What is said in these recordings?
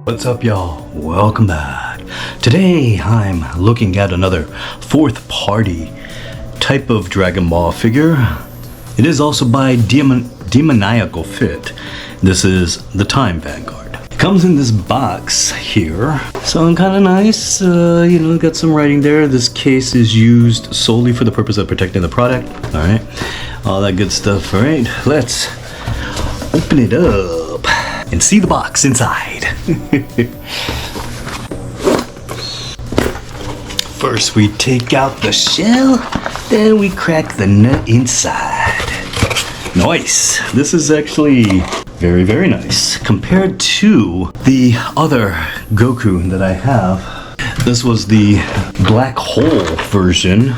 What's up, y'all? Welcome back. Today I'm looking at another fourth party type of Dragon Ball figure. It is also by Demoniacal Fit. This is the Time Vanguard. It comes in this box here, so kind of nice. Got some writing there. This case is used solely for the purpose of protecting the product. All right, all that good stuff. All right, let's open it up and see the box inside. First we take out the shell, then we crack the nut inside. Nice. This is actually very, very nice. Compared to the other Goku that I have, this was the black hole version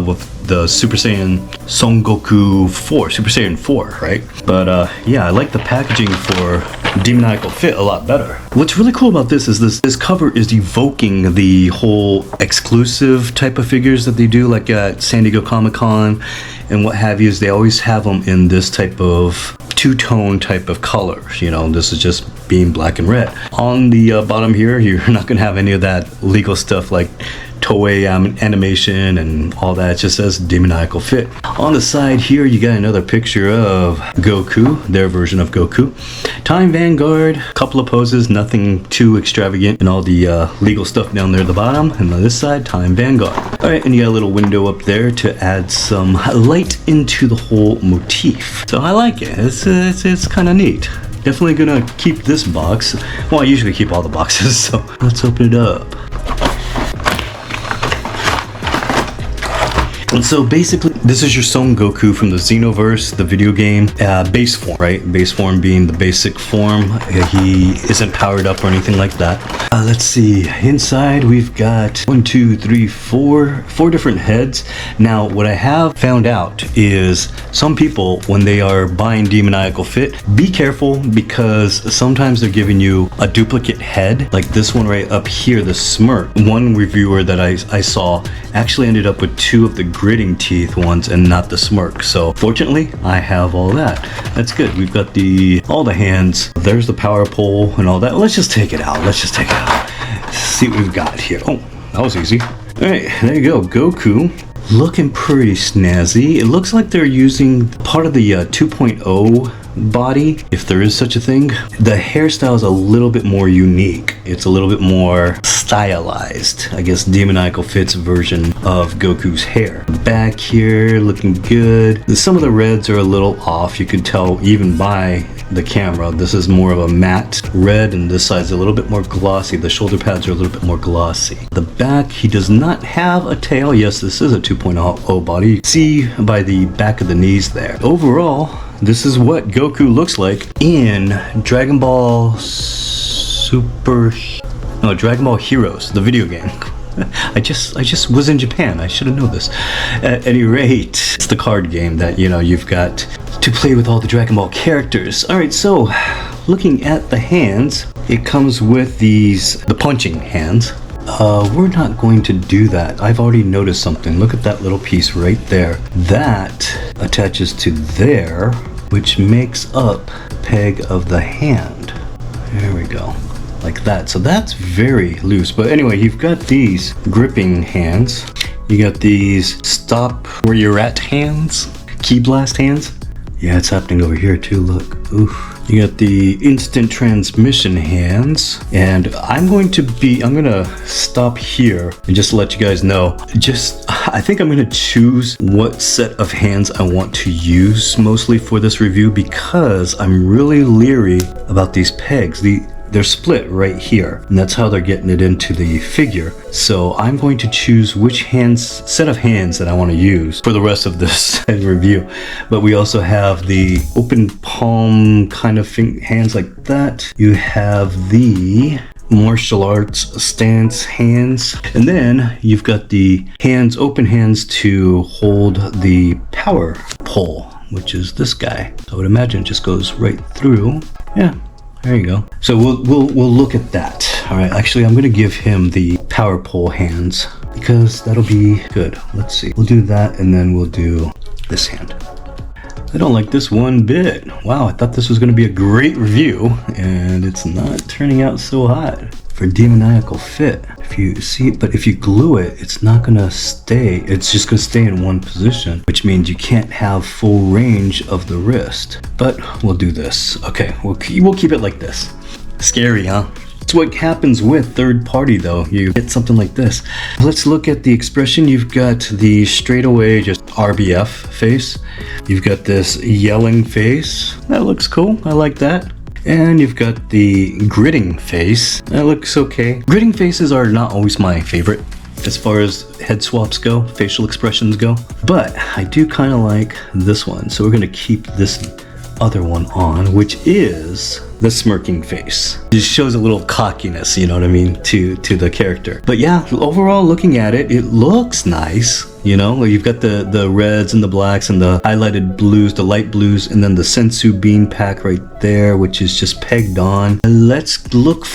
with the Super Saiyan Son Goku 4, Super Saiyan 4, right? But yeah, I like the packaging for Demoniacal Fit a lot better. What's really cool about this is this cover is evoking the whole exclusive type of figures that they do, like at San Diego Comic-Con and what have you. Is they always have them in this type of two-tone type of color. You know, this is just being black and red. On the bottom here, you're not gonna have any of that legal stuff like Toei animation and all that. It just says Demoniacal Fit. On the side here, you got another picture of Goku, their version of Goku. Time Vanguard, couple of poses, nothing too extravagant, and all the legal stuff down there at the bottom. And on this side, Time Vanguard. All right, and you got a little window up there to add some light into the whole motif. So I like it. It's kind of neat. Definitely gonna keep this box. Well, I usually keep all the boxes, so let's open it up. And so basically, this is your Son Goku from the Xenoverse, the video game, base form, right? Base form being the basic form. He isn't powered up or anything like that. Let's see, inside we've got 4 different heads. Now, what I have found out is some people, when they are buying Demoniacal Fit, be careful because sometimes they're giving you a duplicate head, like this one right up here, the smirk. One reviewer that I saw actually ended up with 2 of the gritting teeth ones and not the smirk. So fortunately, I have all that. That's good. We've got all the hands. There's the power pole and all that. Let's just take it out. See what we've got here. Oh, that was easy. All right, there you go. Goku. Looking pretty snazzy. It looks like they're using part of the 2.0 body, if there is such a thing. The hairstyle is a little bit more unique. It's a little bit more stylized. I guess Demoniacal Fit's version of Goku's hair. Back here, looking good. Some of the reds are a little off. You could tell even by the camera. This is more of a matte red, and this side's a little bit more glossy. The shoulder pads are a little bit more glossy. The back, he does not have a tail. Yes, this is a 2.0 body. You can see by the back of the knees there. Overall, this is what Goku looks like in Dragon Ball Dragon Ball Heroes, the video game. I just was in Japan. I should have known this. At any rate, it's the card game that, you've got to play with all the Dragon Ball characters. All right, so looking at the hands, it comes with the punching hands. We're not going to do that. I've already noticed something. Look at that little piece right there. That attaches to there, which makes up the peg of the hand. There we go. Like that. So that's very loose. But anyway, you've got these gripping hands. You got these stop where you're at hands. Key blast hands. Yeah, it's happening over here too. Look. Oof. You got the instant transmission hands. And I'm gonna stop here and just let you guys know. I think I'm gonna choose what set of hands I want to use mostly for this review because I'm really leery about these pegs. They're split right here, and that's how they're getting it into the figure. So I'm going to choose which set of hands that I want to use for the rest of this review. But we also have the open palm kind of hands like that. You have the martial arts stance hands, and then you've got the open hands to hold the power pole, which is this guy. I would imagine it just goes right through. Yeah. There you go. So we'll look at that. All right, actually I'm gonna give him the power pole hands because that'll be good. Let's see. We'll do that and then we'll do this hand. I don't like this one bit. Wow, I thought this was going to be a great review, and it's not turning out so hot for Demoniacal fit. If you see it, but if you glue it, it's not going to stay. It's just going to stay in one position, which means you can't have full range of the wrist. But we'll do this. Okay, we'll keep it like this. Scary, huh? That's what happens with third party though. You get something like this. Let's look at the expression. You've got the straightaway just RBF face. You've got this yelling face. That looks cool. I like that. And you've got the gritting face. That looks okay. Gritting faces are not always my favorite as far as head swaps go, facial expressions go. But I do kind of like this one. So we're going to keep this other one on, which is the smirking face. It shows a little cockiness, you know what I mean, to the character. But yeah, overall looking at it, it looks nice. You know, you've got the reds and the blacks and the highlighted blues, the light blues, and then the sensu bean pack right there, which is just pegged on. Let's look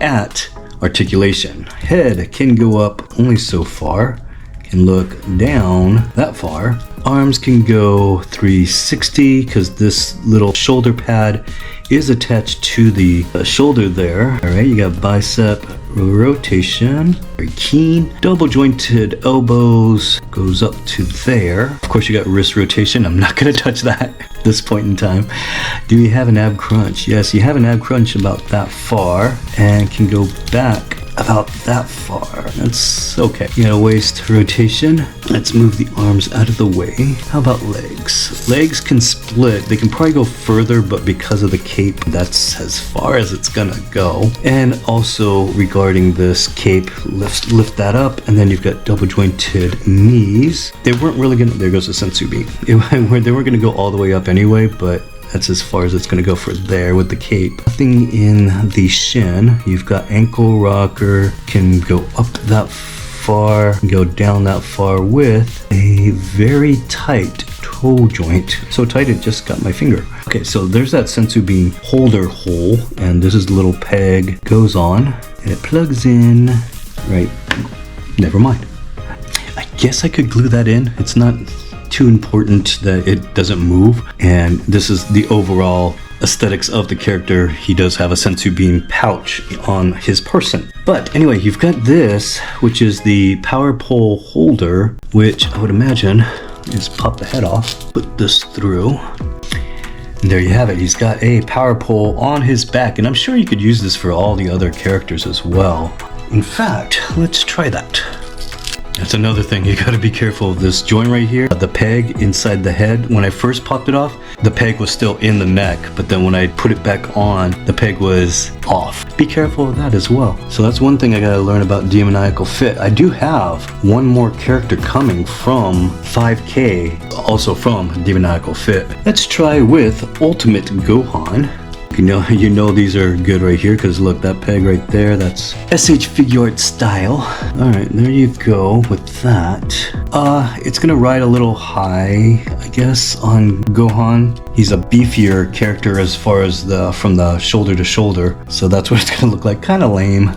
at articulation. Head can go up only so far, can look down that far. Arms can go 360 because this little shoulder pad is attached to the shoulder there. All right, you got bicep rotation, very keen. Double jointed elbows goes up to there. Of course, you got wrist rotation. I'm not gonna touch that at this point in time. Do you have an ab crunch? Yes, you have an ab crunch about that far and can go back about that far. That's okay. You got a waist rotation. Let's move the arms out of the way. How about legs? Legs can split. They can probably go further, but because of the cape, that's as far as it's gonna go. And also regarding this cape, lift that up, and then you've got double jointed knees. They weren't really gonna, there goes the sensu bean. They weren't gonna go all the way up anyway, but that's as far as it's going to go for there with the cape. Nothing in the shin. You've got ankle rocker, can go up that far, go down that far with a very tight toe joint. So tight it just got my finger. Okay, so there's that sensu bean holder hole, and this is the little peg, goes on, and it plugs in, right, never mind. I guess I could glue that in. It's not too important that it doesn't move, and this is the overall aesthetics of the character. He does have a sensu bean pouch on his person. But anyway, you've got this, which is the power pole holder, which I would imagine is pop the head off, put this through, and there you have it. He's got a power pole on his back, and I'm sure you could use this for all the other characters as well. In fact, let's try that. That's another thing, you gotta be careful of this joint right here. The peg inside the head, when I first popped it off, the peg was still in the neck, but then when I put it back on, the peg was off. Be careful of that as well. So that's one thing I gotta learn about Demoniacal Fit. I do have one more character coming from 5K, also from Demoniacal Fit. Let's try with Ultimate Gohan. You know these are good right here, because look, that peg right there, that's SH figure art style. All right, there you go with that. It's gonna ride a little high, I guess, on Gohan. He's a beefier character as far as from the shoulder to shoulder, so that's what it's gonna look like. Kind of lame.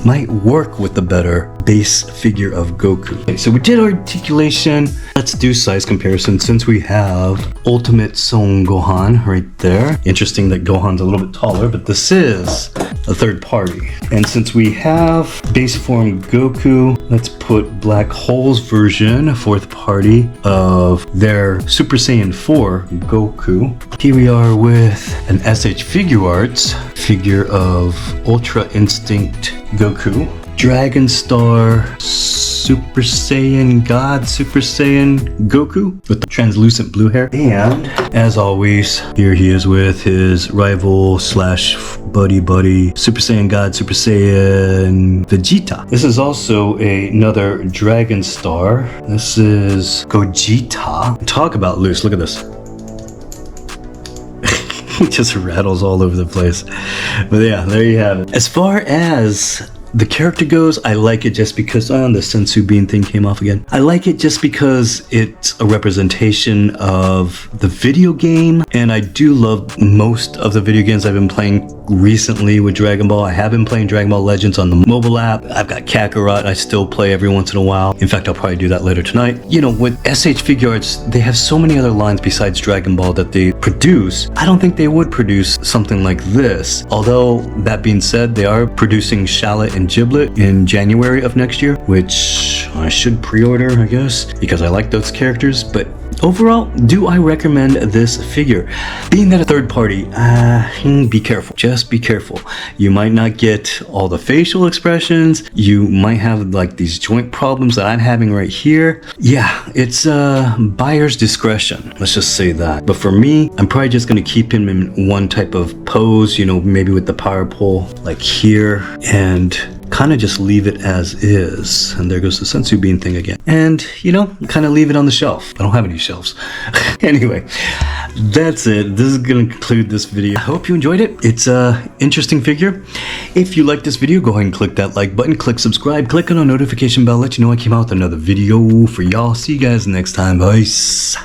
Might work with the better base figure of Goku. Okay, so we did articulation. Let's do size comparison since we have Ultimate Son Gohan right there. Interesting that Gohan's a little bit taller, but this is a third party. And since we have base form Goku, let's put Black Hole's version, fourth party, of their Super Saiyan 4 Goku. Here we are with an SH Figure Arts figure of Ultra Instinct Goku. Dragon Star Super Saiyan God Super Saiyan Goku with the translucent blue hair. And as always, here he is with his rival slash buddy Super Saiyan God Super Saiyan Vegeta. This is also another Dragon Star. This is Gogeta. Talk about loose, look at this. It just rattles all over the place. But yeah, there you have it. As far as the character goes, I like it just because, the sensu bean thing came off again. I like it just because it's a representation of the video game, and I do love most of the video games I've been playing recently with Dragon Ball. I have been playing Dragon Ball Legends on the mobile app. I've got Kakarot I still play every once in a while. In fact, I'll probably do that later tonight. You know, with SH Figuarts, they have so many other lines besides Dragon Ball that they produce. I don't think they would produce something like this. Although, that being said, they are producing Shallot and Giblet in January of next year, which I should pre-order, I guess, because I like those characters. But overall, do I recommend this figure? Being that a third party, be careful. Just be careful. You might not get all the facial expressions. You might have like these joint problems that I'm having right here. Yeah, it's buyer's discretion. Let's just say that. But for me, I'm probably just gonna keep him in one type of pose, you know, maybe with the power pole like here, and kind of just leave it as is. And there goes the sensu bean thing again. And, you know, kind of leave it on the shelf. I don't have any shelves. Anyway, that's it. This is going to conclude this video. I hope you enjoyed it. It's a interesting figure. If you like this video, go ahead and click that like button, click subscribe, click on the notification bell, let you know I came out with another video for y'all. See you guys next time. Peace.